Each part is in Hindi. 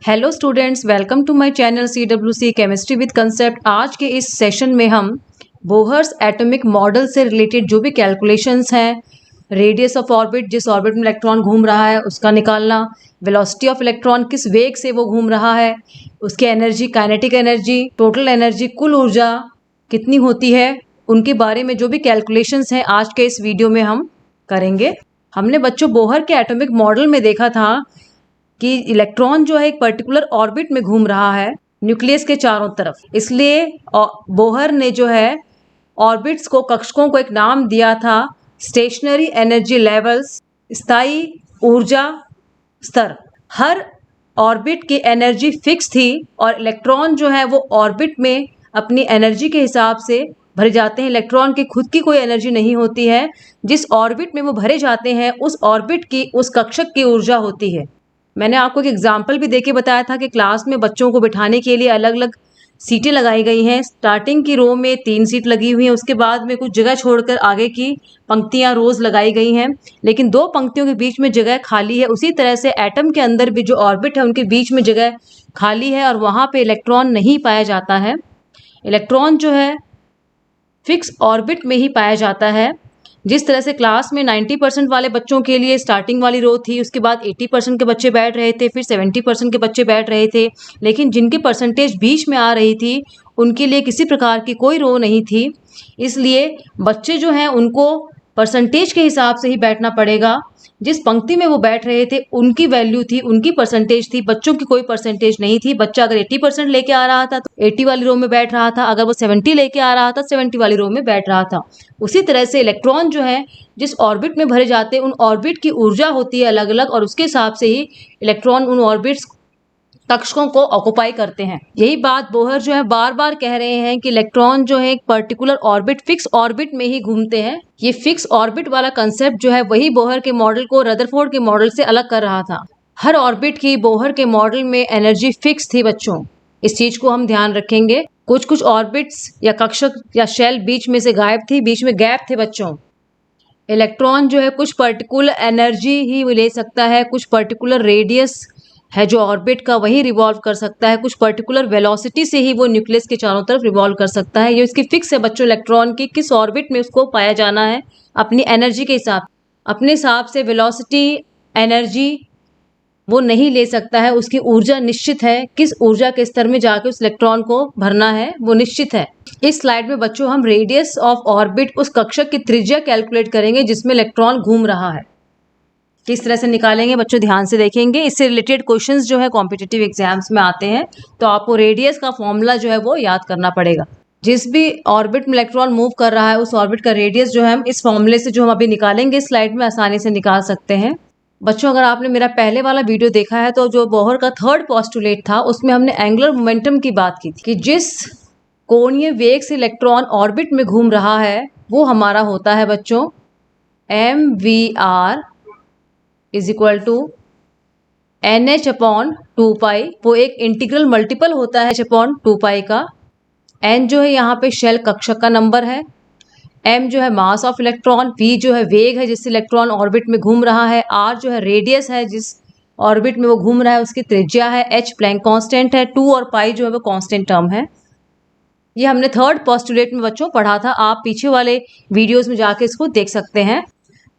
Hello students, welcome to my channel CWC chemistry with concept. आज के इस सेशन में हम बोहर्स एटॉमिक मॉडल से रिलेटेड जो भी कैलकुलेशंस हैं, रेडियस ऑफ ऑर्बिट, जिस ऑर्बिट में इलेक्ट्रॉन घूम रहा है उसका निकालना, वेलोसिटी ऑफ इलेक्ट्रॉन, किस वेग से वो घूम रहा है, उसकी energy, kinetic energy, total energy, कुल ऊर्जा कितनी होती है, उनके बारे में जो भी कैलकुलेशंस हैं आज के इस वीडियो में हम करेंगे। हमने बच्चों बोहर के एटॉमिक मॉडल में देखा था कि इलेक्ट्रॉन जो है एक पर्टिकुलर ऑर्बिट में घूम रहा है न्यूक्लियस के चारों तरफ। इसलिए बोहर ने जो है ऑर्बिट्स को, कक्षकों को एक नाम दिया था स्टेशनरी एनर्जी लेवल्स, स्थायी ऊर्जा स्तर। हर ऑर्बिट की एनर्जी फिक्स थी और इलेक्ट्रॉन जो है वो ऑर्बिट में अपनी एनर्जी के हिसाब से भरे जाते हैं। इलेक्ट्रॉन की खुद की कोई एनर्जी नहीं होती है। जिस ऑर्बिट में वो भरे जाते हैं उस ऑर्बिट की, उस कक्षक की ऊर्जा होती है। मैंने आपको एक एग्जाम्पल भी देके बताया था कि क्लास में बच्चों को बिठाने के लिए अलग अलग सीटें लगाई गई हैं। स्टार्टिंग की रो में 3 सीट लगी हुई हैं, उसके बाद में कुछ जगह छोड़कर आगे की पंक्तियां, रोज लगाई गई हैं, लेकिन 2 पंक्तियों के बीच में जगह खाली है। उसी तरह से एटम के अंदर भी जो ऑर्बिट है उनके बीच में जगह खाली है और वहां पे इलेक्ट्रॉन नहीं पाया जाता है। इलेक्ट्रॉन जो है फिक्स ऑर्बिट में ही पाया जाता है। जिस तरह से क्लास में 90% वाले बच्चों के लिए स्टार्टिंग वाली रो थी, उसके बाद 80% के बच्चे बैठ रहे थे, फिर 70% के बच्चे बैठ रहे थे, लेकिन जिनकी परसेंटेज बीच में आ रही थी उनके लिए किसी प्रकार की कोई रो नहीं थी। इसलिए बच्चे जो हैं उनको परसेंटेज के हिसाब से ही बैठना पड़ेगा। जिस पंक्ति में वो बैठ रहे थे उनकी वैल्यू थी, उनकी परसेंटेज थी, बच्चों की कोई परसेंटेज नहीं थी। बच्चा अगर 80% लेके आ रहा था तो 80 वाली रो में बैठ रहा था, अगर वो 70 लेके आ रहा था 70 वाली रो में बैठ रहा था। उसी तरह से इलेक्ट्रॉन जो है जिस ऑर्बिट में भरे जाते हैं उन ऑर्बिट की ऊर्जा होती है अलग अलग, और उसके हिसाब से ही इलेक्ट्रॉन उन ऑर्बिट्स, कक्षकों को ऑक्युपाई करते हैं। यही बात बोहर जो है बार बार कह रहे हैं कि इलेक्ट्रॉन जो है एक पर्टिकुलर ऑर्बिट, फिक्स ऑर्बिट में ही घूमते हैं। ये फिक्स ऑर्बिट वाला कंसेप्ट जो है वही बोहर के मॉडल को रदरफोर्ड के मॉडल से अलग कर रहा था। हर ऑर्बिट की बोहर के मॉडल में एनर्जी फिक्स थी बच्चों, इस चीज को हम ध्यान रखेंगे। कुछ कुछ ऑर्बिट्स या कक्षक या शेल बीच में से गायब थी, बीच में गैप थे बच्चों। इलेक्ट्रॉन जो है कुछ पर्टिकुलर एनर्जी ही ले सकता है, कुछ पर्टिकुलर रेडियस है जो ऑर्बिट का वही रिवॉल्व कर सकता है, कुछ पर्टिकुलर वेलोसिटी से ही वो न्यूक्लियस के चारों तरफ रिवॉल्व कर सकता है। ये इसकी फिक्स है बच्चों, इलेक्ट्रॉन की किस ऑर्बिट में उसको पाया जाना है अपनी एनर्जी के हिसाब, अपने हिसाब से वेलोसिटी, एनर्जी वो नहीं ले सकता है। उसकी ऊर्जा निश्चित है, किस ऊर्जा के स्तर में जाके उस इलेक्ट्रॉन को भरना है वो निश्चित है। इस स्लाइड में बच्चों हम रेडियस ऑफ ऑर्बिट, उस कक्षक की त्रिज्या कैलकुलेट करेंगे जिसमें इलेक्ट्रॉन घूम रहा है। किस तरह से निकालेंगे बच्चों, ध्यान से देखेंगे। इससे रिलेटेड क्वेश्चंस जो है कॉम्पिटिटिव एग्जाम्स में आते हैं, तो आपको रेडियस का फॉर्मूला जो है वो याद करना पड़ेगा। जिस भी ऑर्बिट में इलेक्ट्रॉन मूव कर रहा है उस ऑर्बिट का रेडियस जो है हम इस फॉर्मूले से, जो हम अभी निकालेंगे स्लाइड में, आसानी से निकाल सकते हैं। बच्चों अगर आपने मेरा पहले वाला वीडियो देखा है तो जो बोहर का थर्ड पोस्टुलेट था उसमें हमने एंगुलर मोमेंटम की बात की थी कि जिस कोणीय वेग से इलेक्ट्रॉन ऑर्बिट में घूम रहा है वो हमारा होता है बच्चों mvr is equal to NH upon 2 pi. वो एक इंटीग्रल मल्टीपल होता है H/2 पाई का। N जो है यहाँ पे शेल कक्षक का नंबर है, M जो है मास ऑफ इलेक्ट्रॉन, V जो है वेग है जिससे इलेक्ट्रॉन ऑर्बिट में घूम रहा है, R जो है रेडियस है जिस ऑर्बिट में वो घूम रहा है उसकी त्रिज्या है, H प्लैंक कांस्टेंट है, 2 और पाई जो है वो कांस्टेंट टर्म है। ये हमने थर्ड पोस्टुलेट में बच्चों पढ़ा था, आप पीछे वाले वीडियोस में जाके इसको देख सकते हैं।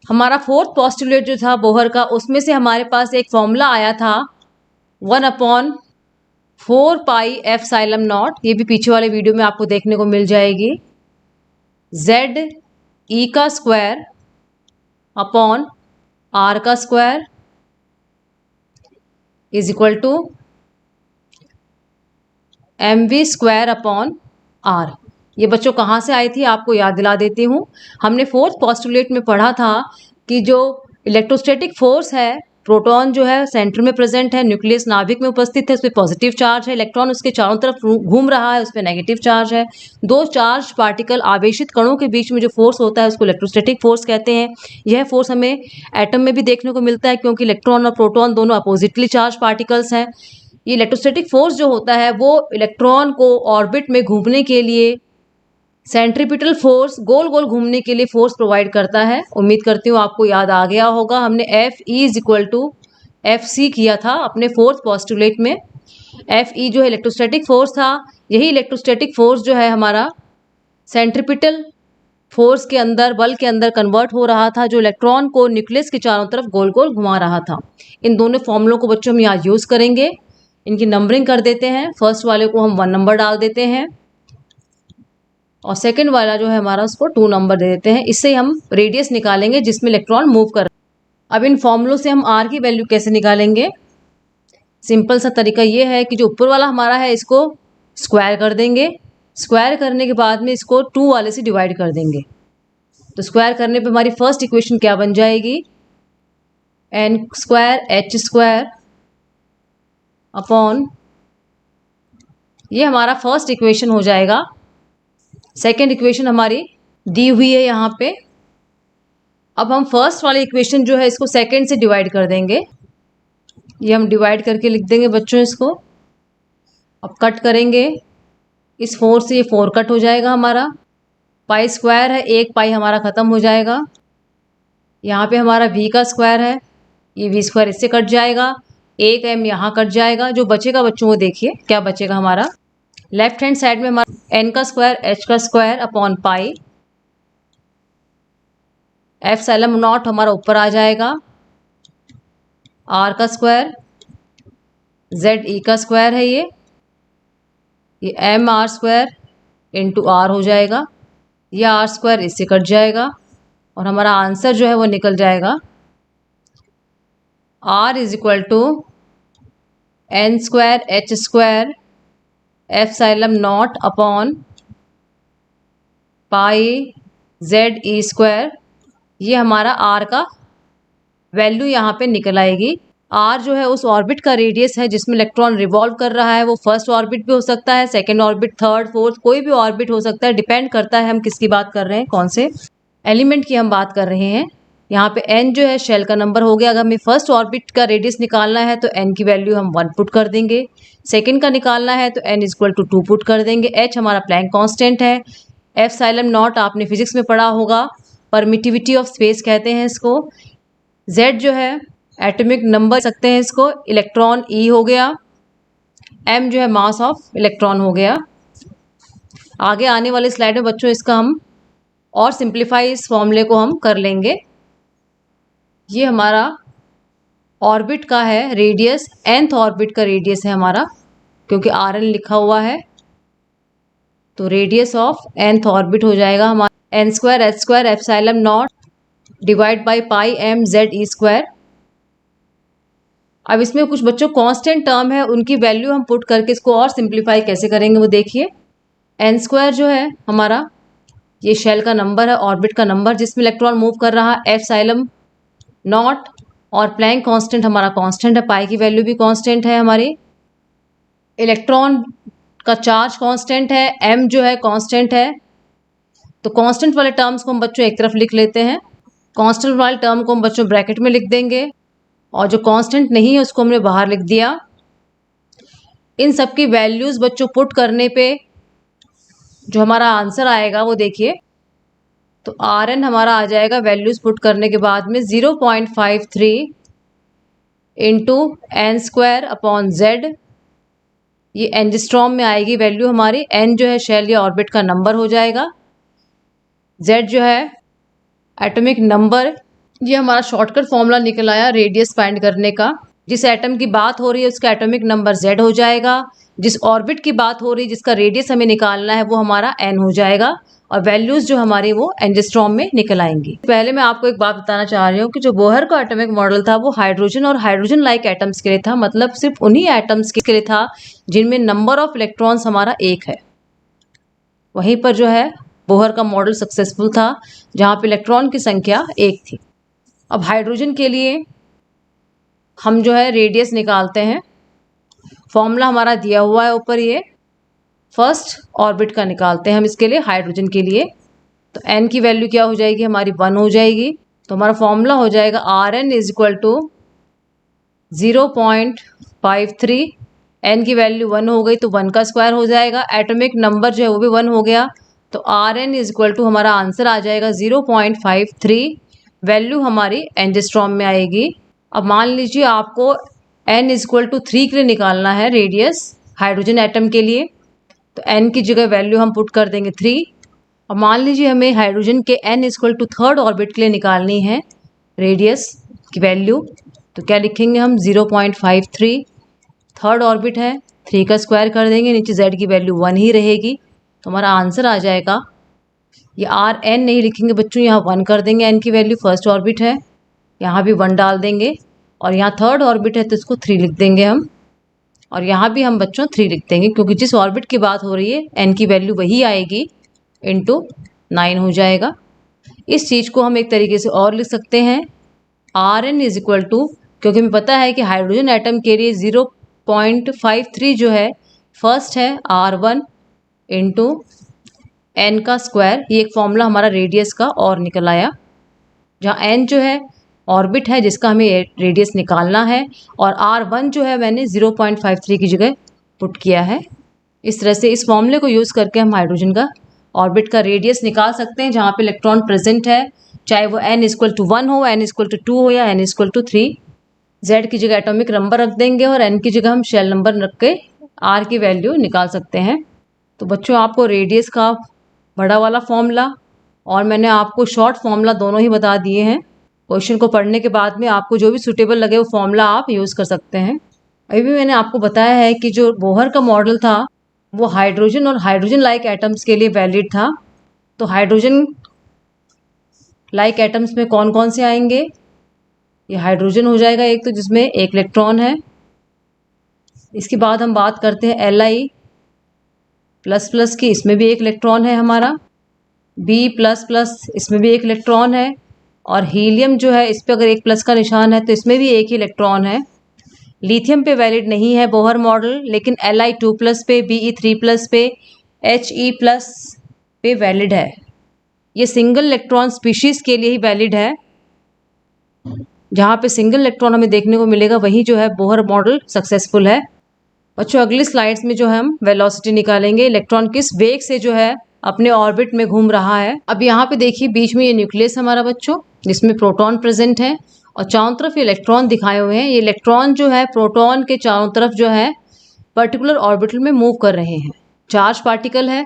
हमारा फोर्थ पोस्टुलेट जो था बोहर का, उसमें से हमारे पास एक फॉर्मूला आया था 1/4 पाई एप्सिलॉन नॉट। ये भी पीछे वाले वीडियो में आपको देखने को मिल जाएगी। ZE का स्क्वायर अपॉन R का square is equal to MV square upon R। ये बच्चों कहाँ से आई थी आपको याद दिला देती हूँ। हमने फोर्थ पोस्टुलेट में पढ़ा था कि जो इलेक्ट्रोस्टैटिक फोर्स है, प्रोटॉन जो है सेंटर में प्रेजेंट है, न्यूक्लियस नाभिक में उपस्थित है, उस पर पॉजिटिव चार्ज है, इलेक्ट्रॉन उसके चारों तरफ घूम रहा है, उस पर नेगेटिव चार्ज है। 2 चार्ज पार्टिकल, आवेशित कणों के बीच में जो फोर्स होता है उसको इलेक्ट्रोस्टैटिक फोर्स कहते हैं। यह फोर्स हमें एटम में भी देखने को मिलता है क्योंकि इलेक्ट्रॉन और प्रोटॉन दोनों अपोजिटली चार्ज पार्टिकल्स हैं। ये इलेक्ट्रोस्टैटिक फोर्स जो होता है वो इलेक्ट्रॉन को ऑर्बिट में घूमने के लिए, सेंट्रीपिटल फोर्स, गोल गोल घूमने के लिए फोर्स प्रोवाइड करता है। उम्मीद करती हूँ आपको याद आ गया होगा। हमने FE is equal to FC किया था अपने फोर्थ पोस्टुलेट में। Fe जो है इलेक्ट्रोस्टैटिक फोर्स था, यही इलेक्ट्रोस्टैटिक फोर्स जो है हमारा सेंट्रीपिटल फोर्स के अंदर, बल के अंदर कन्वर्ट हो रहा था, जो इलेक्ट्रॉन को न्यूक्लियस के चारों तरफ गोल गोल घुमा रहा था। इन दोनों फॉर्मूलों को बच्चों हम यहाँ यूज़ करेंगे। इनकी नंबरिंग कर देते हैं। फर्स्ट वाले को हम 1 नंबर डाल देते हैं और सेकंड वाला जो है हमारा उसको 2 नंबर दे देते हैं। इससे हम रेडियस निकालेंगे जिसमें इलेक्ट्रॉन मूव कर। अब इन फॉर्मूलों से हम आर की वैल्यू कैसे निकालेंगे? सिंपल सा तरीका ये है कि जो ऊपर वाला हमारा है इसको स्क्वायर कर देंगे। स्क्वायर करने के बाद में इसको 2 वाले से डिवाइड कर देंगे। तो स्क्वायर करने पे हमारी फर्स्ट इक्वेशन क्या बन जाएगी? n square h square upon, ये हमारा फर्स्ट इक्वेशन हो जाएगा। सेकेंड इक्वेशन हमारी दी हुई है यहाँ पे। अब हम फर्स्ट वाली इक्वेशन जो है इसको सेकेंड से डिवाइड कर देंगे। ये हम डिवाइड करके लिख देंगे बच्चों इसको। अब कट करेंगे, इस 4 से ये 4 कट हो जाएगा हमारा। पाई स्क्वायर है, 1 पाई हमारा ख़त्म हो जाएगा। यहाँ पे हमारा v का स्क्वायर है, ये v स्क्वायर इससे कट जाएगा। 1 m यहाँ कट जाएगा। जो बचेगा बच्चों वो देखिए क्या बचेगा हमारा। लेफ्ट हैंड साइड में हमारा n का स्क्वायर h का square upon pi, epsilon not हमारा ऊपर आ जाएगा, r का स्क्वायर, z e का स्क्वायर है ये m r square into r हो जाएगा। ये r स्क्वायर इससे कट जाएगा और हमारा आंसर जो है वो निकल जाएगा r is equal to n square h square epsilon not upon pi z e square. ये हमारा r का वैल्यू यहाँ पे निकल आएगी। r जो है उस ऑर्बिट का रेडियस है जिसमें इलेक्ट्रॉन रिवॉल्व कर रहा है। वो फर्स्ट ऑर्बिट भी हो सकता है, सेकंड ऑर्बिट, थर्ड, फोर्थ, कोई भी ऑर्बिट हो सकता है। डिपेंड करता है हम किसकी बात कर रहे हैं, कौन से एलिमेंट की हम बात कर रहे हैं। यहाँ पे n जो है शेल का नंबर हो गया। अगर हमें फर्स्ट ऑर्बिट का रेडियस निकालना है तो n की वैल्यू हम 1 पुट कर देंगे। सेकंड का निकालना है तो n इक्वल टू 2 पुट कर देंगे। h हमारा प्लैंक कांस्टेंट है। एप्सिलॉन नॉट आपने फिजिक्स में पढ़ा होगा, परमिटिविटी ऑफ स्पेस कहते हैं इसको। z जो है एटॉमिक नंबर सकते हैं इसको, इलेक्ट्रॉन e हो गया। m जो है मास ऑफ इलेक्ट्रॉन हो गया। आगे आने वाले स्लाइड में बच्चों इसका हम और सिंप्लीफाई इस फॉर्मूले को हम कर लेंगे। ये हमारा ऑर्बिट का है रेडियस, nth ऑर्बिट का रेडियस है हमारा, क्योंकि rn लिखा हुआ है तो रेडियस ऑफ nth ऑर्बिट हो जाएगा हमारा n square h square epsilon not divide by pi m z e square. अब इसमें कुछ बच्चों कांस्टेंट टर्म है, उनकी वैल्यू हम पुट करके इसको और सिंप्लीफाई कैसे करेंगे वो देखिए। n स्क्वायर जो है हमारा ये शेल का नंबर है, ऑर्बिट का नंबर जिसमें इलेक्ट्रॉन मूव कर रहा है, एप्सिलॉन नॉट, और प्लैंक कांस्टेंट हमारा कांस्टेंट है, पाई की वैल्यू भी कांस्टेंट है हमारी। इलेक्ट्रॉन का चार्ज कांस्टेंट है, m जो है कांस्टेंट है। तो कांस्टेंट वाले टर्म्स को हम बच्चों एक तरफ लिख लेते हैं, कांस्टेंट वाले टर्म को हम बच्चों ब्रैकेट में लिख देंगे और जो कांस्टेंट नहीं है उसको हमने बाहर लिख दिया। इन सब की वैल्यूज़ बच्चों पुट करने पे जो हमारा आंसर आएगा वो देखिए। तो Rn हमारा आ जाएगा वैल्यूज़ पुट करने के बाद में 0.53 into N square upon Z. ये एंजिस्ट्रॉम में आएगी वैल्यू हमारी। n जो है शेल या ऑर्बिट का नंबर हो जाएगा, z जो है एटॉमिक नंबर। ये हमारा शॉर्टकट फॉर्मूला निकल आया रेडियस फाइंड करने का। जिस एटम की बात हो रही है उसका एटॉमिक नंबर z हो जाएगा, जिस ऑर्बिट की बात हो रही है जिसका रेडियस हमें निकालना है वो हमारा n हो जाएगा, और वैल्यूज़ जो हमारी वो एंजिस्ट्रॉम में निकल आएंगी। पहले मैं आपको एक बात बताना चाह रही हूँ कि जो बोहर का एटॉमिक मॉडल था वो हाइड्रोजन और हाइड्रोजन लाइक एटम्स के लिए था, मतलब सिर्फ उन्हीं एटम्स के लिए था जिनमें नंबर ऑफ इलेक्ट्रॉन्स हमारा 1 है। वहीं पर जो है बोहर का मॉडल सक्सेसफुल था जहाँ पे इलेक्ट्रॉन की संख्या 1 थी। अब हाइड्रोजन के लिए हम जो है रेडियस निकालते हैं। फॉर्मूला हमारा दिया हुआ है ऊपर, ये फर्स्ट ऑर्बिट का निकालते हैं हम इसके लिए, हाइड्रोजन के लिए। तो n की वैल्यू क्या हो जाएगी हमारी 1 हो जाएगी। तो हमारा फॉर्मूला हो जाएगा Rn is equal to 0.53, n की वैल्यू 1 हो गई तो 1 का स्क्वायर हो जाएगा, एटॉमिक नंबर जो है वो भी 1 हो गया। तो Rn इज इक्वल टू हमारा आंसर आ जाएगा 0.53, वैल्यू हमारी एंजिस्ट्रॉम में आएगी। अब मान लीजिए आपको n इक्वल टू 3 के लिए निकालना है रेडियस हाइड्रोजन एटम के लिए, तो n की जगह वैल्यू हम पुट कर देंगे 3। और मान लीजिए हमें हाइड्रोजन के n equal to third orbit के लिए निकालनी है रेडियस की वैल्यू, तो क्या लिखेंगे हम 0.53। थर्ड ऑर्बिट है, 3 का स्क्वायर कर देंगे, नीचे z की वैल्यू 1 ही रहेगी, तो हमारा आंसर आ जाएगा। ये आर एन नहीं लिखेंगे बच्चों, यहाँ 1 कर देंगे, n की वैल्यू फर्स्ट ऑर्बिट है, यहाँ भी 1 डाल देंगे, और यहाँ थर्ड ऑर्बिट है तो इसको 3 लिख देंगे हम, और यहाँ भी हम बच्चों 3 लिख देंगे, क्योंकि जिस ऑर्बिट की बात हो रही है n की वैल्यू वही आएगी, इंटू 9 हो जाएगा। इस चीज़ को हम एक तरीके से और लिख सकते हैं, R N is equal to, क्योंकि हमें पता है कि हाइड्रोजन एटम के लिए 0.53 जो है फर्स्ट है R1 इंटू एन का स्क्वायर, ये एक फॉर्मूला हमारा रेडियस का और निकल आया, जहाँ एन जो है ऑर्बिट है जिसका हमें रेडियस निकालना है, और R1 जो है मैंने 0.53 की जगह पुट किया है। इस तरह से इस फॉर्मूले को यूज़ करके हम हाइड्रोजन का ऑर्बिट का रेडियस निकाल सकते हैं जहाँ पे इलेक्ट्रॉन प्रेजेंट है, चाहे वो n इक्वल टू 1 हो, n इक्वल टू 2 हो, या n इक्वल टू 3। z की जगह एटॉमिक नंबर रख देंगे और n की जगह हम शेल नंबर रख के r की वैल्यू निकाल सकते हैं। तो बच्चों आपको रेडियस का बड़ा वाला फॉर्मूला और मैंने आपको शॉर्ट फॉर्मूला दोनों ही बता दिए हैं। क्वेश्चन को पढ़ने के बाद में आपको जो भी सूटेबल लगे वो फॉर्मूला आप यूज़ कर सकते हैं। अभी भी मैंने आपको बताया है कि जो बोहर का मॉडल था वो हाइड्रोजन और हाइड्रोजन लाइक एटम्स के लिए वैलिड था। तो हाइड्रोजन लाइक एटम्स में कौन कौन से आएंगे, ये हाइड्रोजन हो जाएगा एक, तो जिसमें एक इलेक्ट्रॉन है। इसके बाद हम बात करते हैं Li प्लस प्लस की, इसमें भी एक इलेक्ट्रॉन है हमारा। B प्लस प्लस, इसमें भी एक इलेक्ट्रॉन है। और हीलियम जो है इस पर अगर एक प्लस का निशान है तो इसमें भी एक ही इलेक्ट्रॉन है। लिथियम पे वैलिड नहीं है बोहर मॉडल, लेकिन Li2 प्लस पे, Be3 प्लस पे, He प्लस पे वैलिड है। ये सिंगल इलेक्ट्रॉन स्पीशीज़ के लिए ही वैलिड है, जहाँ पे सिंगल इलेक्ट्रॉन हमें देखने को मिलेगा वही जो है बोहर मॉडल सक्सेसफुल है। बच्चों अगली स्लाइड्स में जो है हम वेलोसिटी निकालेंगे, इलेक्ट्रॉन किस वेग से जो है अपने ऑर्बिट में घूम रहा है। अब यहाँ पे देखिए बीच में ये न्यूक्लियस हमारा बच्चों, जिसमें प्रोटॉन प्रेजेंट है और चारों तरफ ये इलेक्ट्रॉन दिखाए हुए हैं। ये इलेक्ट्रॉन जो है प्रोटॉन के चारों तरफ जो है पर्टिकुलर ऑर्बिटल में मूव कर रहे हैं। चार्ज पार्टिकल है,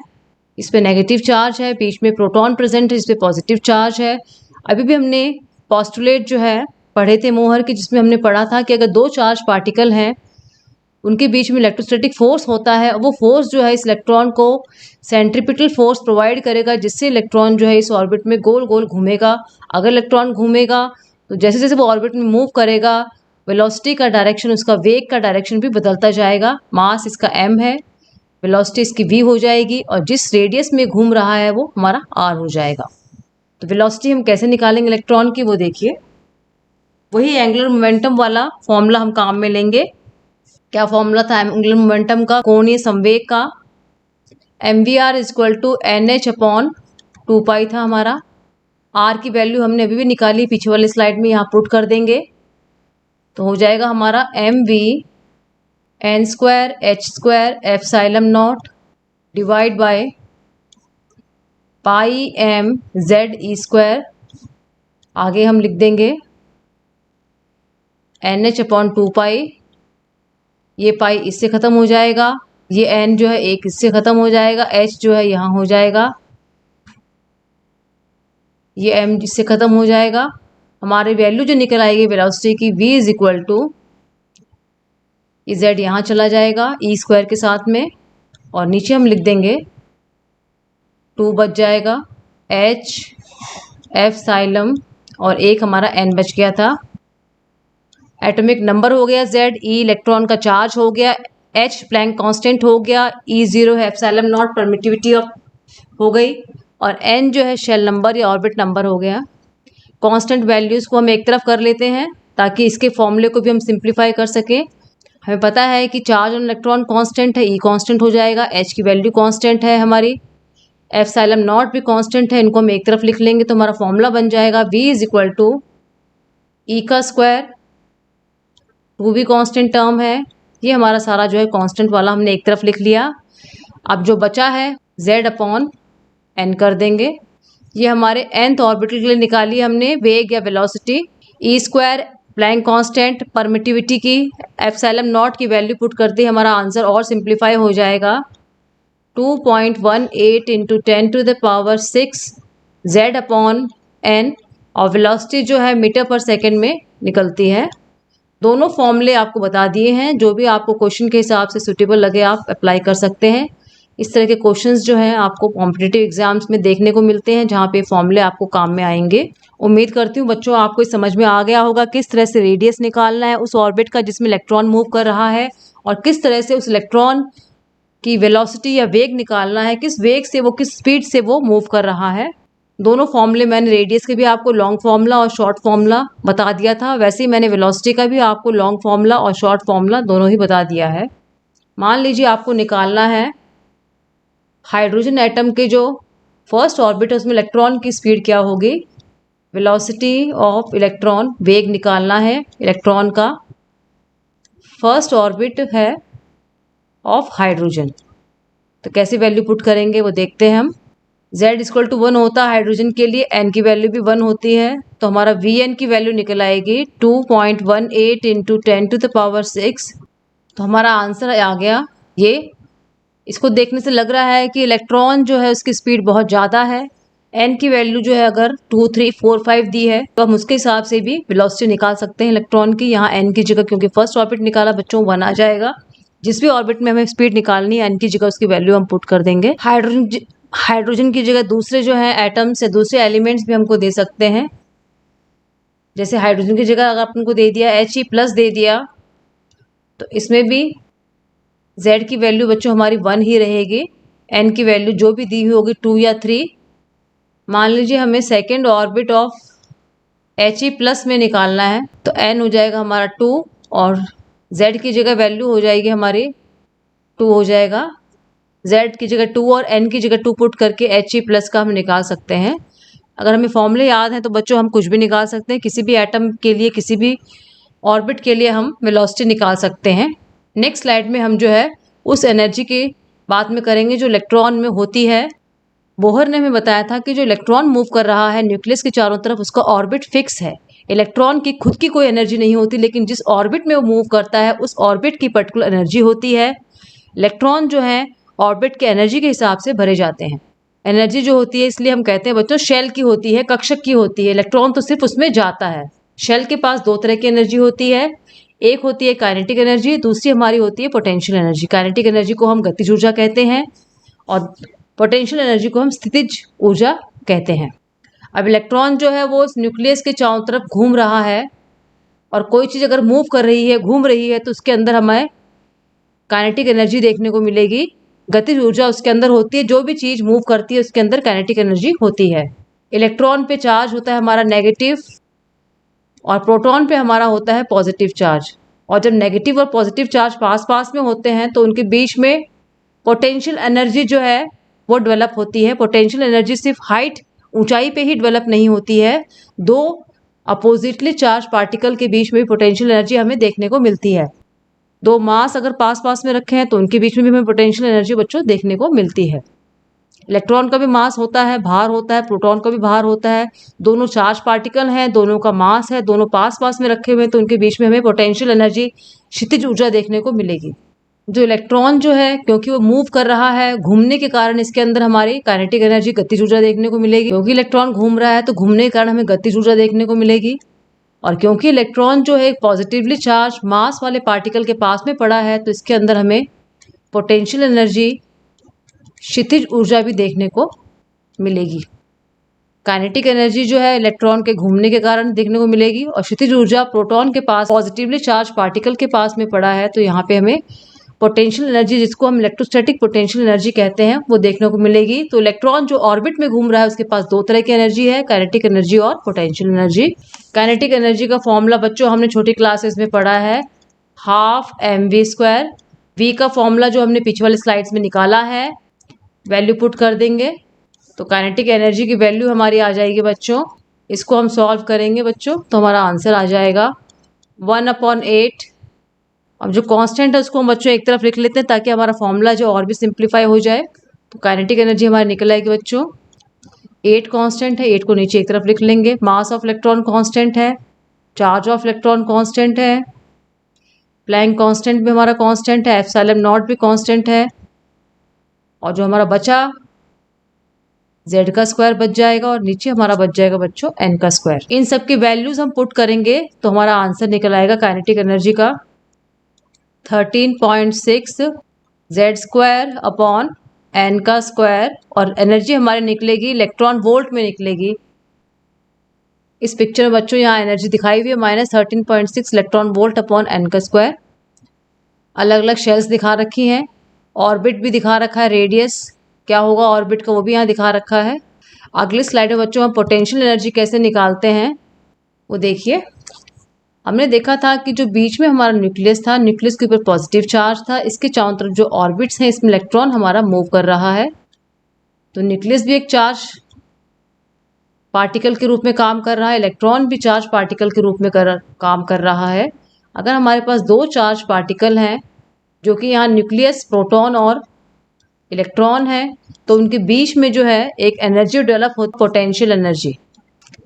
इस पे नेगेटिव चार्ज है, बीच में प्रोटॉन प्रेजेंट है, इस पे पॉजिटिव चार्ज है। अभी भी हमने पोस्टुलेट जो है पढ़े थे मोहर के, जिसमें हमने पढ़ा था कि अगर दो चार्ज पार्टिकल हैं उनके बीच में इलेक्ट्रोस्टैटिक फोर्स होता है, वो फोर्स जो है इस इलेक्ट्रॉन को सेंट्रीपिटल फोर्स प्रोवाइड करेगा, जिससे इलेक्ट्रॉन जो है इस ऑर्बिट में गोल गोल घूमेगा। अगर इलेक्ट्रॉन घूमेगा तो जैसे जैसे वो ऑर्बिट में मूव करेगा वेलोसिटी का डायरेक्शन, उसका वेग का डायरेक्शन भी बदलता जाएगा। मास इसका m है, वेलोसिटी इसकी v हो जाएगी, और जिस रेडियस में घूम रहा है वो हमारा r हो जाएगा। तो वेलोसिटी हम कैसे निकालेंगे इलेक्ट्रॉन की, वो देखिए, वही एंगुलर मोमेंटम वाला फॉर्मूला हम काम में लेंगे। क्या फॉर्मूला था एंगुलर मोमेंटम का, कोणीय संवेग का? mvr equal to nh upon 2 था हमारा। r की वैल्यू हमने अभी भी निकाली, पीछे वाली स्लाइड में यहाँ पुट कर देंगे, तो हो जाएगा हमारा mv n square h square epsilon not divide by pi m z e square. आगे हम लिख देंगे nh अपॉन 2 ये पाई इससे ख़त्म हो जाएगा, ये n जो है एक इससे ख़त्म हो जाएगा, h जो है यहाँ हो जाएगा, ये m इससे ख़त्म हो जाएगा। हमारी वैल्यू जो निकल आएगी वेलोसिटी की v इज इक्वल टू, ये z यहाँ चला जाएगा e स्क्वायर के साथ में, और नीचे हम लिख देंगे 2 बच जाएगा h एप्सिलॉन, और एक हमारा n बच गया था। एटॉमिक नंबर हो गया z, e इलेक्ट्रॉन का चार्ज हो गया, h प्लैंक कांस्टेंट हो गया, E0 है एप्सिलॉन नॉट परमिटिविटी ऑफ हो गई, और n जो है शेल नंबर या ऑर्बिट नंबर हो गया। कांस्टेंट वैल्यूज़ को हम एक तरफ कर लेते हैं ताकि इसके फॉर्मूले को भी हम सिंप्लीफाई कर सकें। हमें पता है कि चार्ज ऑन इलेक्ट्रॉन कांस्टेंट है, E कांस्टेंट हो जाएगा, h की वैल्यू कांस्टेंट है हमारी, एप्सिलॉन नॉट भी कांस्टेंट है, इनको हम एक तरफ लिख लेंगे तो हमारा फॉर्मूला बन जाएगा v इज इक्वल टू ई का स्क्वायर, 2 भी कांस्टेंट टर्म है, ये हमारा सारा जो है कांस्टेंट वाला हमने एक तरफ लिख लिया। अब जो बचा है z अपॉन n कर देंगे। ये हमारे nth ऑर्बिटल के लिए निकाली हमने वेग या velocity, E square Planck constant, permittivity की, एप्सिलॉन नॉट की वैल्यू पुट करते ही हमारा आंसर और सिंप्लीफाई हो जाएगा 2.18 इंटू 10⁻6 Z अपॉन n, और वेलोसिटी जो है मीटर पर सेकेंड में निकलती है। दोनों फॉर्मूले आपको बता दिए हैं, जो भी आपको क्वेश्चन के हिसाब से सुटेबल लगे आप अप्लाई कर सकते हैं। इस तरह के क्वेश्चंस जो हैं आपको कॉम्पिटिटिव एग्जाम्स में देखने को मिलते हैं, जहाँ पे फॉर्मूले आपको काम में आएंगे। उम्मीद करती हूँ बच्चों आपको इस समझ में आ गया होगा किस तरह से रेडियस निकालना है उस ऑर्बिट का जिसमें इलेक्ट्रॉन मूव कर रहा है, और किस तरह से उस इलेक्ट्रॉन की वेलोसिटी या वेग निकालना है, किस वेग से वो, किस स्पीड से वो मूव कर रहा है। दोनों फॉर्मूले मैंने रेडियस के भी आपको लॉन्ग फॉर्मूला और शॉर्ट फॉर्मूला बता दिया था, वैसे ही मैंने वेलोसिटी का भी आपको लॉन्ग फॉर्मूला और शॉर्ट फॉर्मूला दोनों ही बता दिया है। मान लीजिए आपको निकालना है हाइड्रोजन एटम के जो फर्स्ट ऑर्बिट है उसमें इलेक्ट्रॉन की स्पीड क्या होगी, वेलोसिटी ऑफ इलेक्ट्रॉन, वेग निकालना है इलेक्ट्रॉन का। फर्स्ट ऑर्बिट है ऑफ हाइड्रोजन, तो कैसे वैल्यू पुट करेंगे वो देखते हैं हम। Z=1 होता है हाइड्रोजन के लिए, n की वैल्यू भी 1 होती है, तो हमारा Vn की वैल्यू निकल आएगी 2.18 इंटू 10⁻6। तो हमारा आंसर आ गया ये। इसको देखने से लग रहा है कि इलेक्ट्रॉन जो है उसकी स्पीड बहुत ज़्यादा है। n की वैल्यू जो है अगर 2, 3, 4, 5 दी है तो हम उसके हिसाब से भी वेलोसिटी निकाल सकते हैं इलेक्ट्रॉन की। यहाँ n की जगह, क्योंकि फर्स्ट ऑर्बिट निकाला बच्चों, 1 आ जाएगा। जिस भी ऑर्बिट में हमें स्पीड निकालनी है n की जगह उसकी वैल्यू हम पुट कर देंगे। हाइड्रोजन की जगह दूसरे जो है एटम्स या दूसरे एलिमेंट्स भी हमको दे सकते हैं। जैसे हाइड्रोजन की जगह अगर अपन को दे दिया He+ दे दिया, तो इसमें भी Z की वैल्यू बच्चों हमारी 1 ही रहेगी। n की वैल्यू जो भी दी हुई होगी 2 या 3। मान लीजिए हमें सेकेंड ऑर्बिट ऑफ He+ में निकालना है, तो n हो जाएगा हमारा 2 और Z की जगह वैल्यू हो जाएगी हमारी 2 हो जाएगा। Z की जगह 2 और n की जगह 2 पुट करके He+ का हम निकाल सकते हैं। अगर हमें फॉर्मूले याद हैं तो बच्चों हम कुछ भी निकाल सकते हैं, किसी भी एटम के लिए, किसी भी ऑर्बिट के लिए हम वेलोसिटी निकाल सकते हैं। नेक्स्ट स्लाइड में हम जो है उस एनर्जी की बात में करेंगे जो इलेक्ट्रॉन में होती है। बोहर ने हमें बताया था कि जो इलेक्ट्रॉन मूव कर रहा है न्यूक्लियस के चारों तरफ, उसका ऑर्बिट फिक्स है। इलेक्ट्रॉन की खुद की कोई एनर्जी नहीं होती, लेकिन जिस ऑर्बिट में वो मूव करता है उस ऑर्बिट की पर्टिकुलर एनर्जी होती है। इलेक्ट्रॉन जो है ऑर्बिट के एनर्जी के हिसाब से भरे जाते हैं। एनर्जी जो होती है, इसलिए हम कहते हैं बच्चों शेल की होती है, कक्षक की होती है। इलेक्ट्रॉन तो सिर्फ उसमें जाता है। शेल के पास 2 तरह की एनर्जी होती है, एक होती है काइनेटिक एनर्जी, दूसरी हमारी होती है पोटेंशियल एनर्जी। काइनेटिक एनर्जी को हम गतिज ऊर्जा कहते हैं और पोटेंशियल एनर्जी को हम स्थितिज ऊर्जा कहते हैं। अब इलेक्ट्रॉन जो है वो न्यूक्लियस के चारों तरफ घूम रहा है, और कोई चीज़ अगर मूव कर रही है, घूम रही है, तो उसके अंदर हमें काइनेटिक एनर्जी देखने को मिलेगी। गतिज ऊर्जा उसके अंदर होती है, जो भी चीज़ मूव करती है उसके अंदर काइनेटिक एनर्जी होती है। इलेक्ट्रॉन पे चार्ज होता है हमारा नेगेटिव, और प्रोटॉन पे हमारा होता है पॉजिटिव चार्ज। और जब नेगेटिव और पॉजिटिव चार्ज पास पास में होते हैं तो उनके बीच में पोटेंशियल एनर्जी जो है वो डेवलप होती है। पोटेंशियल एनर्जी सिर्फ हाइट, ऊंचाई पे ही डेवलप नहीं होती है, 2 अपोजिटली चार्ज पार्टिकल के बीच में पोटेंशियल एनर्जी हमें देखने को मिलती है। 2 मास अगर पास पास में रखे हैं तो उनके बीच में भी हमें पोटेंशियल एनर्जी बच्चों देखने को मिलती है। इलेक्ट्रॉन का भी मास होता है, भार होता है, प्रोटॉन का भी भार होता है। दोनों चार्ज पार्टिकल हैं, दोनों का मास है, दोनों पास पास में रखे हुए हैं, तो उनके बीच में हमें पोटेंशियल एनर्जी, क्षितिज ऊर्जा देखने को मिलेगी। जो इलेक्ट्रॉन जो है, क्योंकि वो मूव कर रहा है, घूमने के कारण इसके अंदर हमारी काइनेटिक एनर्जी, गतिज ऊर्जा देखने को मिलेगी। क्योंकि इलेक्ट्रॉन घूम रहा है तो घूमने के कारण हमें गतिज ऊर्जा देखने को मिलेगी। और क्योंकि इलेक्ट्रॉन जो है एक पॉजिटिवली चार्ज मास वाले पार्टिकल के पास में पड़ा है, तो इसके अंदर हमें पोटेंशियल एनर्जी, क्षितिज ऊर्जा भी देखने को मिलेगी। काइनेटिक एनर्जी जो है इलेक्ट्रॉन के घूमने के कारण देखने को मिलेगी, और क्षितिज ऊर्जा प्रोटॉन के पास पॉजिटिवली चार्ज पार्टिकल के पास में पड़ा है, तो यहाँ पे हमें पोटेंशियल एनर्जी, जिसको हम इलेक्ट्रोस्टैटिक पोटेंशियल एनर्जी कहते हैं, वो देखने को मिलेगी। तो इलेक्ट्रॉन जो ऑर्बिट में घूम रहा है उसके पास 2 तरह की एनर्जी है, काइनेटिक एनर्जी और पोटेंशियल एनर्जी। काइनेटिक एनर्जी का फॉर्मूला बच्चों हमने छोटी क्लासेस में पढ़ा है, 12mv²। वी का फॉर्मूला जो हमने पिछले वाली स्लाइड्स में निकाला है, वैल्यू पुट कर देंगे तो काइनेटिक एनर्जी की वैल्यू हमारी आ जाएगी बच्चों। इसको हम सॉल्व करेंगे बच्चों तो हमारा आंसर आ जाएगा 1/8। अब जो कांस्टेंट है उसको हम बच्चों एक तरफ लिख लेते हैं ताकि हमारा फॉर्मूला जो और भी सिंप्लीफाई हो जाए। तो काइनेटिक एनर्जी हमारी निकल आएगी बच्चों, 8 कांस्टेंट है, 8 को नीचे एक तरफ लिख लेंगे। मास ऑफ इलेक्ट्रॉन कांस्टेंट है, चार्ज ऑफ इलेक्ट्रॉन कांस्टेंट है, प्लैंक कांस्टेंट भी हमारा कांस्टेंट है, एप्सिलॉन नॉट भी कांस्टेंट है, और जो हमारा बचा z का स्क्वायर बच जाएगा और नीचे हमारा बच जाएगा बच्चों n का स्क्वायर। इन सब की वैल्यूज हम पुट करेंगे तो हमारा आंसर निकल आएगा काइनेटिक एनर्जी का 13.6 z स्क्वायर अपॉन n का स्क्वायर, और एनर्जी हमारी निकलेगी इलेक्ट्रॉन वोल्ट में निकलेगी। इस पिक्चर में बच्चों यहाँ एनर्जी दिखाई हुई है -13.6 इलेक्ट्रॉन वोल्ट अपॉन n का स्क्वायर। अलग अलग शेल्स दिखा रखी हैं, ऑर्बिट भी दिखा रखा है, रेडियस क्या होगा ऑर्बिट का वो भी यहाँ दिखा रखा है। अगली स्लाइड में बच्चों हम पोटेंशियल एनर्जी कैसे निकालते हैं वो देखिए। हमने देखा था कि जो बीच में हमारा न्यूक्लियस था, न्यूक्लियस के ऊपर पॉजिटिव चार्ज था, इसके चारों तरफ जो ऑर्बिट्स हैं इसमें इलेक्ट्रॉन हमारा मूव कर रहा है। तो न्यूक्लियस भी एक चार्ज पार्टिकल के रूप में काम कर रहा है, इलेक्ट्रॉन भी चार्ज पार्टिकल के रूप में काम कर रहा है। अगर हमारे पास दो चार्ज पार्टिकल हैं जो कि यहाँ न्यूक्लियस प्रोटॉन और इलेक्ट्रॉन है, तो उनके बीच में जो है एक एनर्जी डेवलप होती है, पोटेंशियल एनर्जी।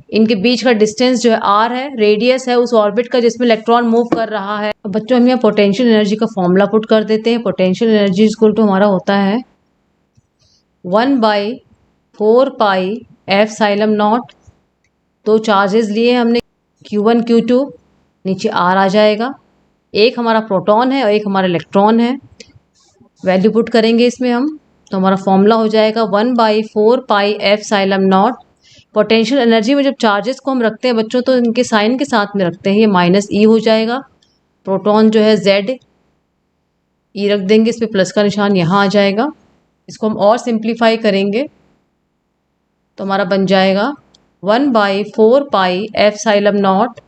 इनके बीच का डिस्टेंस जो है r है, रेडियस है उस ऑर्बिट का जिसमें इलेक्ट्रॉन मूव कर रहा है। अब बच्चों हम यहाँ पोटेंशियल एनर्जी का फॉर्मूला पुट कर देते हैं। पोटेंशियल एनर्जी इक्वल टू हमारा होता है 1/4 पाई एप्सिलॉन नॉट। दो चार्जेस लिए हमने Q1 Q2, नीचे r आ जाएगा। एक हमारा प्रोटॉन है और एक हमारा इलेक्ट्रॉन है। वैल्यू पुट करेंगे इसमें हम, तो हमारा फॉर्मूला हो जाएगा 1/4 pi epsilon not. Potential energy में जब चार्जेस को हम रखते हैं बच्चों तो इनके साइन के साथ में रखते हैं, ये -e हो जाएगा। प्रोटॉन जो है z, e रख देंगे, इस पर प्लस का निशान यहाँ आ जाएगा। इसको हम और सिंप्लीफाई करेंगे तो हमारा बन जाएगा 1/4 पाई एप्सिलॉन नॉट,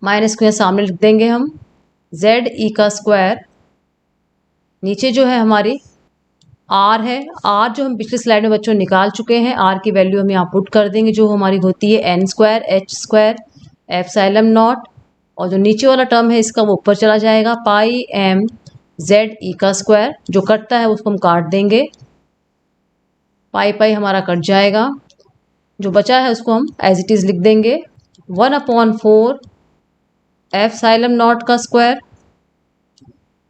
माइनस को यहाँ सामने लिख देंगे हम, ZE का स्क्वायर। नीचे जो है हमारी R है, R जो हम पिछले स्लाइड में बच्चों निकाल चुके हैं, R की वैल्यू हम यहाँ पुट कर देंगे जो हमारी होती है n square h square epsilon not, और जो नीचे वाला टर्म है इसका वो ऊपर चला जाएगा पाई m ZE का स्क्वायर। जो कटता है उसको हम काट देंगे, पाई पाई हमारा कट जाएगा। जो बचा है उसको हम एज इट इज़ लिख देंगे 1/4 एप्सिलॉन नॉट का स्क्वायर,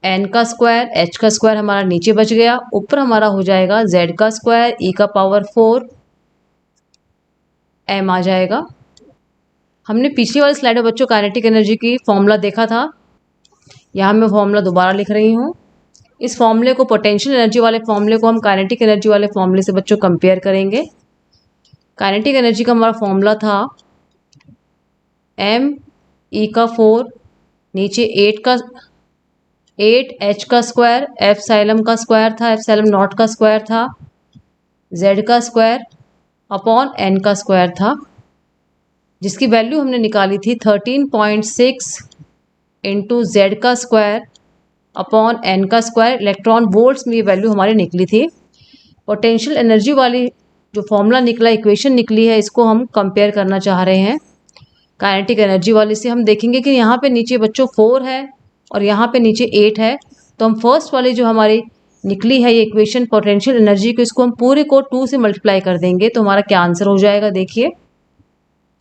n का स्क्वायर, h का स्क्वायर हमारा नीचे बच गया, ऊपर हमारा हो जाएगा z का स्क्वायर e का पावर 4 m आ जाएगा। हमने पिछली वाली स्लाइड में बच्चों काइनेटिक एनर्जी की फॉर्मूला देखा था, यहाँ मैं फॉर्मूला दोबारा लिख रही हूँ। इस फॉर्मूले को, पोटेंशियल एनर्जी वाले फॉर्मूले को हम काइनेटिक एनर्जी वाले फॉर्मूले से बच्चों कंपेयर करेंगे। काइनेटिक एनर्जी का हमारा फॉर्मूला था m e का 4, नीचे 8h का स्क्वायर, एप्सिलॉन का स्क्वायर था, एप्सिलॉन नॉट का स्क्वायर था, z का स्क्वायर अपॉन n का स्क्वायर था, जिसकी वैल्यू हमने निकाली थी 13.6 इंटू z का स्क्वायर अपॉन n का स्क्वायर। इलेक्ट्रॉन वोल्ट्स में ये वैल्यू हमारी निकली थी। पोटेंशियल एनर्जी वाली जो फॉर्मूला निकला, इक्वेशन निकली है, इसको हम कंपेयर करना चाह रहे हैं काइनेटिक एनर्जी वाले से। हम देखेंगे कि यहाँ पे नीचे बच्चों 4 है और यहाँ पे नीचे 8 है, तो हम फर्स्ट वाली जो हमारी निकली है ये इक्वेशन पोटेंशियल एनर्जी को, इसको हम पूरे को 2 से मल्टीप्लाई कर देंगे तो हमारा क्या आंसर हो जाएगा। देखिए,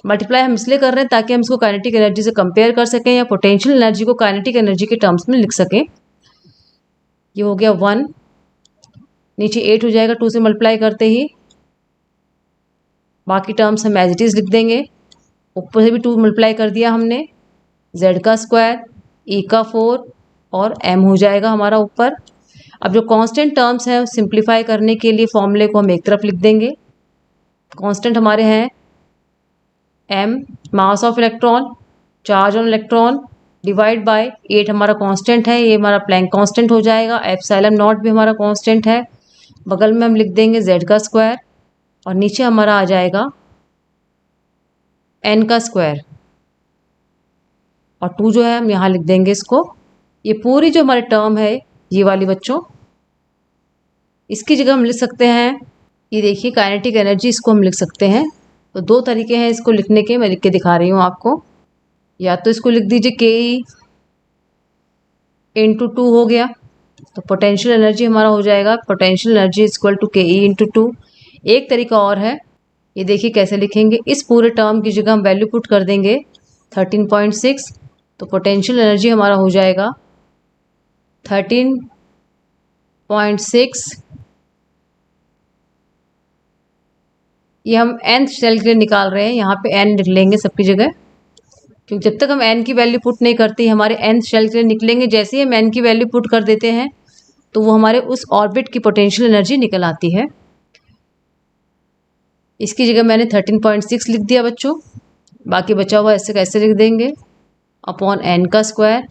मल्टीप्लाई हम इसलिए कर रहे हैं ताकि हम इसको काइनेटिक एनर्जी से कंपेयर कर सकें या पोटेंशियल एनर्जी को काइनेटिक एनर्जी के टर्म्स में लिख सकें। ये हो गया 1, नीचे 8 हो जाएगा 2 से मल्टीप्लाई करते ही। बाकी टर्म्स हम एज इट इज़ लिख देंगे, ऊपर से भी 2 मल्टीप्लाई कर दिया हमने, z का स्क्वायर e का 4 और m हो जाएगा हमारा ऊपर। अब जो कांस्टेंट टर्म्स हैं सिंप्लीफाई करने के लिए फॉर्मूले को हम एक तरफ लिख देंगे। कांस्टेंट हमारे हैं m mass of electron, charge on electron, divide by 8 हमारा कांस्टेंट है, ये हमारा प्लैंक कांस्टेंट हो जाएगा। एप्सिलॉन नॉट भी हमारा कांस्टेंट है, बगल में हम लिख देंगे z का स्क्वायर और नीचे हमारा आ जाएगा n का स्क्वायर और 2 जो है हम यहाँ लिख देंगे इसको। ये पूरी जो हमारी टर्म है ये वाली बच्चों, इसकी जगह हम लिख सकते हैं, ये देखिए काइनेटिक एनर्जी, इसको हम लिख सकते हैं। तो 2 तरीके हैं इसको लिखने के, मैं लिख के दिखा रही हूँ आपको। या तो इसको लिख दीजिए ke इंटू 2 हो गया, तो पोटेंशियल एनर्जी हमारा हो जाएगा potential energy equal to ke into 2। एक तरीका और है, ये देखिए कैसे लिखेंगे, इस पूरे टर्म की जगह हम वैल्यू पुट कर देंगे 13.6, तो पोटेंशियल एनर्जी हमारा हो जाएगा 13.6। ये हम nth सेल के लिए निकाल रहे हैं, यहाँ पे n लिख लेंगे सबकी जगह, क्योंकि जब तक हम n की वैल्यू पुट नहीं करते हमारे nth सेल के लिए निकलेंगे। जैसे ही हम n की वैल्यू पुट कर देते हैं तो वो हमारे उस ऑर्बिट की पोटेंशियल एनर्जी निकल आती है। इसकी जगह मैंने 13.6 लिख दिया बच्चों, बाकी बचा हुआ ऐसे कैसे लिख देंगे अपॉन n का स्क्वायर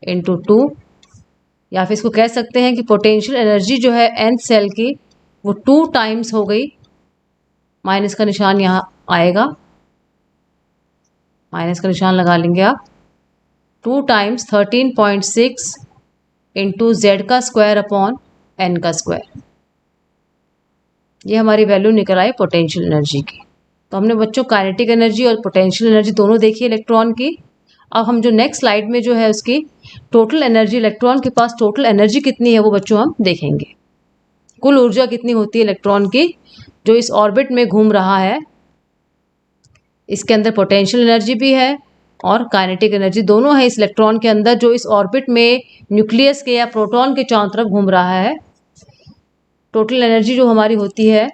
इंटू 2, या फिर इसको कह सकते हैं कि पोटेंशियल एनर्जी जो है nth सेल की वो 2 टाइम्स हो गई, माइनस का निशान यहाँ आएगा, माइनस का निशान लगा लेंगे आप, 2 टाइम्स 13.6 इंटू जेड का स्क्वायर अपॉन एन का स्क्वायर। ये हमारी वैल्यू निकल आई पोटेंशियल एनर्जी की। तो हमने बच्चों काइनेटिक एनर्जी और पोटेंशियल एनर्जी दोनों देखी इलेक्ट्रॉन की। अब हम जो नेक्स्ट स्लाइड में जो है उसकी टोटल एनर्जी, इलेक्ट्रॉन के पास टोटल एनर्जी कितनी है वो बच्चों हम देखेंगे। कुल ऊर्जा कितनी होती है इलेक्ट्रॉन की जो इस ऑर्बिट में घूम रहा है। इसके अंदर पोटेंशियल एनर्जी भी है और काइनेटिक एनर्जी दोनों है इस इलेक्ट्रॉन के अंदर, जो इस ऑर्बिट में न्यूक्लियस के या प्रोटॉन के चारों तरफ घूम रहा है। टोटल एनर्जी जो हमारी होती है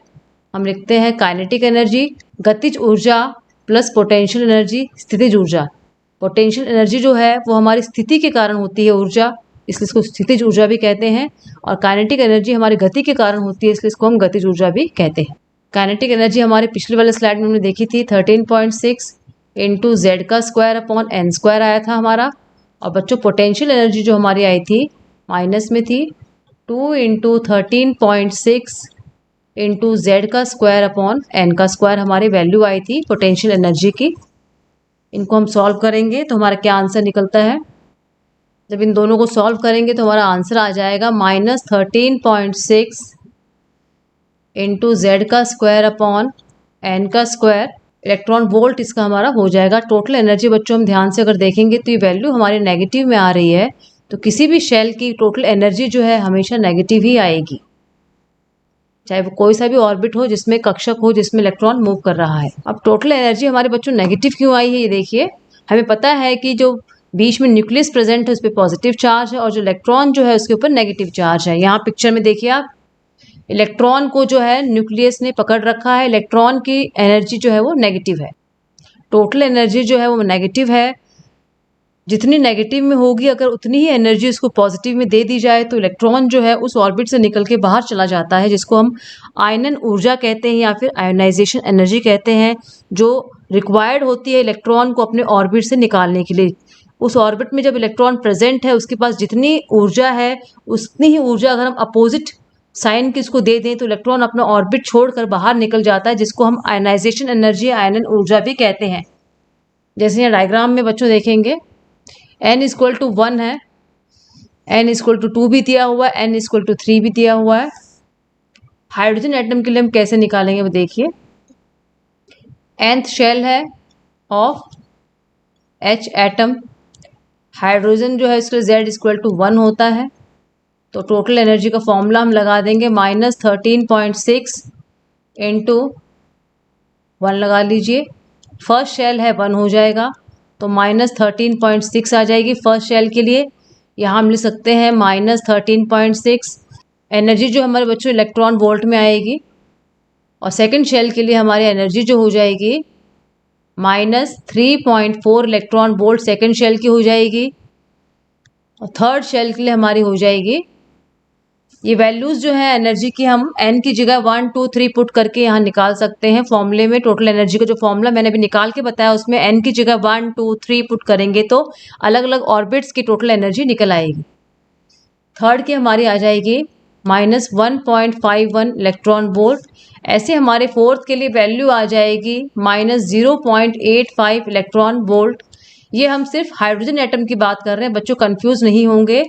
हम लिखते हैं काइनेटिक एनर्जी गतिज ऊर्जा प्लस पोटेंशियल एनर्जी स्थितिज ऊर्जा। पोटेंशियल एनर्जी जो है वो हमारी स्थिति के कारण होती है ऊर्जा, इसलिए इसको स्थितिज ऊर्जा भी कहते हैं, और काइनेटिक एनर्जी हमारी गति के कारण होती है, इसलिए इसको हम गतिज ऊर्जा भी कहते हैं। काइनेटिक एनर्जी हमारे पिछले वाले स्लाइड में हमने देखी थी 13.6 इंटू जेड का स्क्वायर अपॉन एन स्क्वायर आया था हमारा। और बच्चों पोटेंशियल एनर्जी जो हमारी आई थी माइनस में थी 2 इंटू 13.6 इंटू जेड का स्क्वायर अपॉन एन का स्क्वायर हमारी वैल्यू आई थी पोटेंशियल एनर्जी की। इनको हम सॉल्व करेंगे तो हमारा क्या आंसर निकलता है। जब इन दोनों को सॉल्व करेंगे तो हमारा आंसर आ जाएगा -13.6 इंटू जेड का स्क्वायर अपॉन एन का स्क्वायर इलेक्ट्रॉन वोल्ट इसका हमारा हो जाएगा। टोटल एनर्जी बच्चों हम ध्यान से अगर देखेंगे तो ये वैल्यू हमारे नेगेटिव में आ रही है, तो किसी भी शेल की टोटल एनर्जी जो है हमेशा नेगेटिव ही आएगी, चाहे वो कोई सा भी ऑर्बिट हो जिसमें कक्षक हो जिसमें इलेक्ट्रॉन मूव कर रहा है। अब टोटल एनर्जी हमारे बच्चों नेगेटिव क्यों आई है ये देखिए। हमें पता है कि जो बीच में न्यूक्लियस प्रेजेंट है उस पर पॉजिटिव चार्ज है और जो इलेक्ट्रॉन जो है उसके ऊपर नेगेटिव चार्ज है। यहाँ पिक्चर में देखिए आप, इलेक्ट्रॉन को जो है न्यूक्लियस ने पकड़ रखा है, इलेक्ट्रॉन की एनर्जी जो है वो नेगेटिव है, टोटल एनर्जी जो है वो नेगेटिव है। जितनी नेगेटिव में होगी अगर उतनी ही एनर्जी उसको पॉजिटिव में दे दी जाए तो इलेक्ट्रॉन जो है उस ऑर्बिट से निकल के बाहर चला जाता है, जिसको हम आयनन ऊर्जा कहते हैं या फिर आयोनाइजेशन एनर्जी कहते हैं, जो रिक्वायर्ड होती है इलेक्ट्रॉन को अपने ऑर्बिट से निकालने के लिए। उस ऑर्बिट में जब इलेक्ट्रॉन प्रेजेंट है उसके पास जितनी ऊर्जा है उतनी ही ऊर्जा अगर हम अपोजिट साइन किसको दे दें तो इलेक्ट्रॉन अपना ऑर्बिट छोड़कर बाहर निकल जाता है, जिसको हम आयनाइजेशन एनर्जी आयनन ऊर्जा भी कहते हैं। जैसे यहाँ डायग्राम में बच्चों देखेंगे n इक्वल टू 1 है, n इक्वल टू 2 भी दिया हुआ है, n इक्वल टू 3 भी दिया हुआ है। हाइड्रोजन एटम के लिए हम कैसे निकालेंगे वो देखिए। nth शेल है ऑफ H एटम, हाइड्रोजन जो है इसके लिए Z इक्वल टू 1 होता है, तो टोटल एनर्जी का फॉर्मूला हम लगा देंगे -13.6 इंटू 1 लगा लीजिए। फर्स्ट शेल है 1 हो जाएगा तो -13.6 आ जाएगी फर्स्ट शेल के लिए। यहाँ हम लिख सकते हैं -13.6 एनर्जी जो हमारे बच्चों इलेक्ट्रॉन वोल्ट में आएगी, और सेकंड शेल के लिए हमारी एनर्जी जो हो जाएगी -3.4 इलेक्ट्रॉन वोल्ट सेकंड शेल की हो जाएगी, और थर्ड शेल के लिए हमारी हो जाएगी। ये वैल्यूज़ जो है एनर्जी की हम n की जगह 1 2 3 पुट करके यहाँ निकाल सकते हैं फॉर्मूले में। टोटल एनर्जी का जो फॉर्मूला मैंने अभी निकाल के बताया उसमें n की जगह 1 2 3 पुट करेंगे तो अलग अलग ऑर्बिट्स की टोटल एनर्जी निकल आएगी। थर्ड की हमारी आ जाएगी -1.51 इलेक्ट्रॉन वोल्ट। ऐसे हमारे फोर्थ के लिए वैल्यू आ जाएगी -0.85 इलेक्ट्रॉन वोल्ट। ये हम सिर्फ हाइड्रोजन एटम की बात कर रहे हैं, बच्चों कंफ्यूज नहीं होंगे।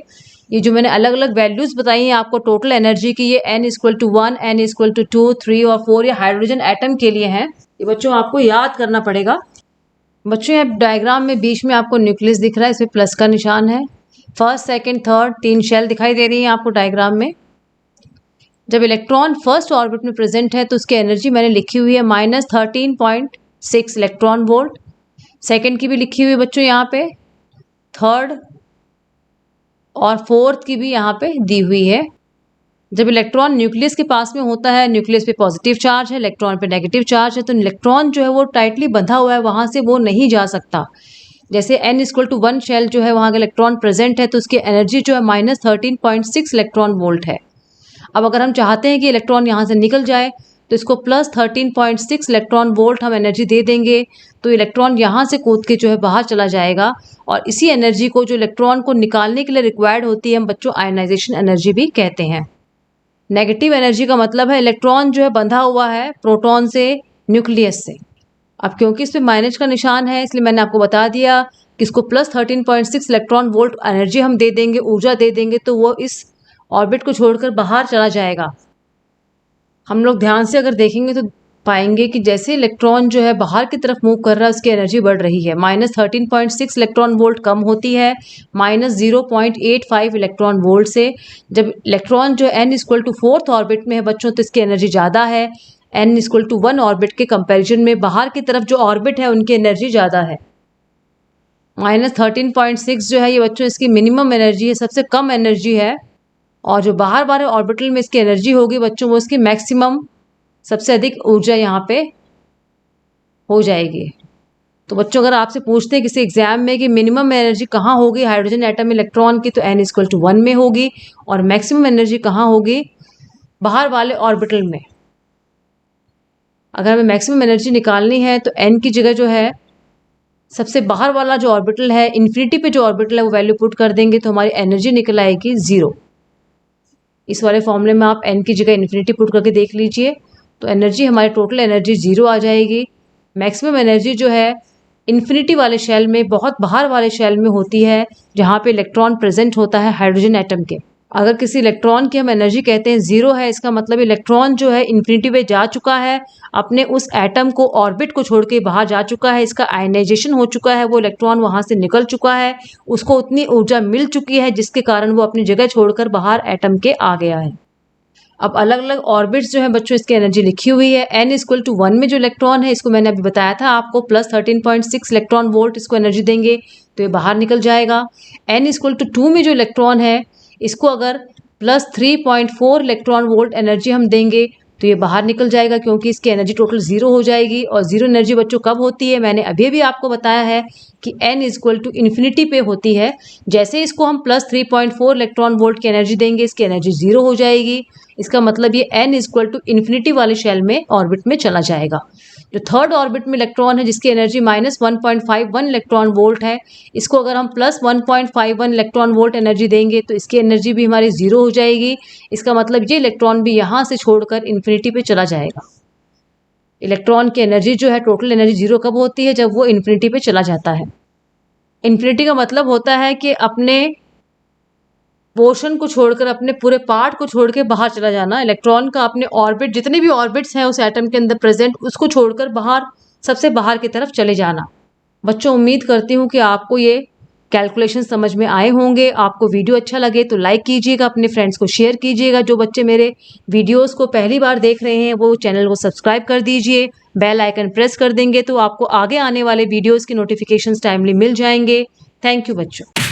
ये जो मैंने अलग अलग वैल्यूज बताई हैं आपको टोटल एनर्जी की, ये n equal to 1, n equal to 2, 3 और 4 ये हाइड्रोजन एटम के लिए हैं। ये बच्चों आपको याद करना पड़ेगा। बच्चों ये डायग्राम में बीच में आपको न्यूक्लियस दिख रहा है, इसमें प्लस का निशान है। फर्स्ट सेकंड थर्ड 3 शेल दिखाई दे रही हैं आपको डायग्राम में। जब इलेक्ट्रॉन फर्स्ट ऑर्बिट में प्रेजेंट है तो उसकी एनर्जी मैंने लिखी हुई है -13.6 इलेक्ट्रॉन वोल्ट। सेकेंड की भी लिखी हुई है बच्चों यहाँ पे, थर्ड और फोर्थ की भी यहाँ पे दी हुई है। जब इलेक्ट्रॉन न्यूक्लियस के पास में होता है, न्यूक्लियस पे पॉजिटिव चार्ज है, इलेक्ट्रॉन पे नेगेटिव चार्ज है, तो इलेक्ट्रॉन जो है वो टाइटली बंधा हुआ है, वहाँ से वो नहीं जा सकता। जैसे n=1 शेल जो है वहाँ का इलेक्ट्रॉन प्रेजेंट है तो उसकी एनर्जी जो है -13.6 इलेक्ट्रॉन वोल्ट है। अब अगर हम चाहते हैं कि इलेक्ट्रॉन यहाँ से निकल जाए तो इसको +13.6 इलेक्ट्रॉन वोल्ट हम एनर्जी दे देंगे तो इलेक्ट्रॉन यहाँ से कूद के जो है बाहर चला जाएगा। और इसी एनर्जी को जो इलेक्ट्रॉन को निकालने के लिए रिक्वायर्ड होती है हम बच्चों आयनाइजेशन एनर्जी भी कहते हैं। नेगेटिव एनर्जी का मतलब है इलेक्ट्रॉन जो है बंधा हुआ है प्रोटॉन से, न्यूक्लियस से। अब क्योंकि इस पर माइनस का निशान है इसलिए मैंने आपको बता दिया कि इसको +13.6 इलेक्ट्रॉन वोल्ट एनर्जी हम दे देंगे, ऊर्जा दे देंगे, तो वो इस ऑर्बिट को छोड़कर बाहर चला जाएगा। हम लोग ध्यान से अगर देखेंगे तो पाएंगे कि जैसे इलेक्ट्रॉन जो है बाहर की तरफ मूव कर रहा है उसकी एनर्जी बढ़ रही है। -13.6 इलेक्ट्रॉन वोल्ट कम होती है -0.85 इलेक्ट्रॉन वोल्ट से। जब इलेक्ट्रॉन जो n=4th ऑर्बिट में है बच्चों तो इसकी एनर्जी ज़्यादा है, n=1 ऑर्बिट के कंपैरिजन में बाहर की तरफ जो ऑर्बिट है उनकी एनर्जी ज़्यादा है। -13.6 जो है ये बच्चों इसकी मिनिमम एनर्जी है, सबसे कम एनर्जी है। और जो बाहर वाले ऑर्बिटल में इसकी एनर्जी होगी बच्चों वो इसकी मैक्सिमम, सबसे अधिक ऊर्जा यहाँ पे हो जाएगी। तो बच्चों अगर आपसे पूछते हैं किसी एग्जाम में कि मिनिमम एनर्जी कहाँ होगी हाइड्रोजन एटम इलेक्ट्रॉन की, तो n=1 में होगी। और मैक्सिमम एनर्जी कहाँ होगी, बाहर वाले ऑर्बिटल में। अगर हमें मैक्सिमम एनर्जी निकालनी है तो n की जगह जो है सबसे बाहर वाला जो ऑर्बिटल है, इन्फिनिटी पे जो ऑर्बिटल है वो वैल्यू पुट कर देंगे तो हमारी एनर्जी निकल आएगी 0। इस वाले फॉर्मूले में आप n की जगह इन्फिनिटी पुट करके देख लीजिए तो एनर्जी हमारी टोटल एनर्जी 0 आ जाएगी। मैक्सिमम एनर्जी जो है इन्फिनिटी वाले शेल में, बहुत बाहर वाले शेल में होती है जहाँ पे इलेक्ट्रॉन प्रेजेंट होता है हाइड्रोजन एटम के। अगर किसी इलेक्ट्रॉन की हम एनर्जी कहते हैं 0 है, इसका मतलब इलेक्ट्रॉन जो है इन्फिनिटी पे जा चुका है, अपने उस एटम को, ऑर्बिट को छोड़ के बाहर जा चुका है, इसका आयनाइजेशन हो चुका है, वो इलेक्ट्रॉन वहाँ से निकल चुका है, उसको उतनी ऊर्जा मिल चुकी है जिसके कारण वो अपनी जगह छोड़कर बाहर एटम के आ गया है। अब अलग अलग ऑर्बिट्स जो है बच्चों इसकी एनर्जी लिखी हुई है। n=1 में जो इलेक्ट्रॉन है इसको मैंने अभी बताया था आपको, +13.6 इलेक्ट्रॉन वोल्ट इसको एनर्जी देंगे तो ये बाहर निकल जाएगा। n=2 में जो इलेक्ट्रॉन है इसको अगर +3.4 इलेक्ट्रॉन वोल्ट एनर्जी हम देंगे तो ये बाहर निकल जाएगा क्योंकि इसकी एनर्जी टोटल 0 हो जाएगी। और 0 एनर्जी बच्चों कब होती है, मैंने अभी भी आपको बताया है कि n=इन्फिनिटी पे होती है। जैसे इसको हम +3.4 इलेक्ट्रॉन वोल्ट की एनर्जी देंगे इसकी एनर्जी 0 हो जाएगी। इसका मतलब ये n=इन्फिनिटी वाले शेल में ऑर्बिट में चला जाएगा। जो थर्ड ऑर्बिट में इलेक्ट्रॉन है जिसकी एनर्जी -1.51 इलेक्ट्रॉन वोल्ट है, इसको अगर हम +1.51 इलेक्ट्रॉन वोल्ट एनर्जी देंगे तो इसकी एनर्जी भी हमारी 0 हो जाएगी। इसका मतलब ये इलेक्ट्रॉन भी यहाँ से छोड़कर इन्फिनिटी पे चला जाएगा। इलेक्ट्रॉन की एनर्जी जो है टोटल एनर्जी 0 कब होती है, जब वो इन्फिनिटी पे चला जाता है। इन्फिनिटी का मतलब होता है कि अपने पोर्शन को छोड़कर, अपने पूरे पार्ट को छोड़ के बाहर चला जाना। इलेक्ट्रॉन का अपने ऑर्बिट, जितने भी ऑर्बिट्स हैं उस एटम के अंदर प्रेजेंट, उसको छोड़कर बाहर, सबसे बाहर की तरफ चले जाना। बच्चों उम्मीद करती हूँ कि आपको ये कैलकुलेशन समझ में आए होंगे। आपको वीडियो अच्छा लगे तो लाइक कीजिएगा, अपने फ्रेंड्स को शेयर कीजिएगा। जो बच्चे मेरे वीडियोस को पहली बार देख रहे हैं वो चैनल को सब्सक्राइब कर दीजिए, बेल आइकन प्रेस कर देंगे तो आपको आगे आने वाले वीडियोस की नोटिफिकेशंस टाइमली मिल जाएंगे। थैंक यू बच्चों।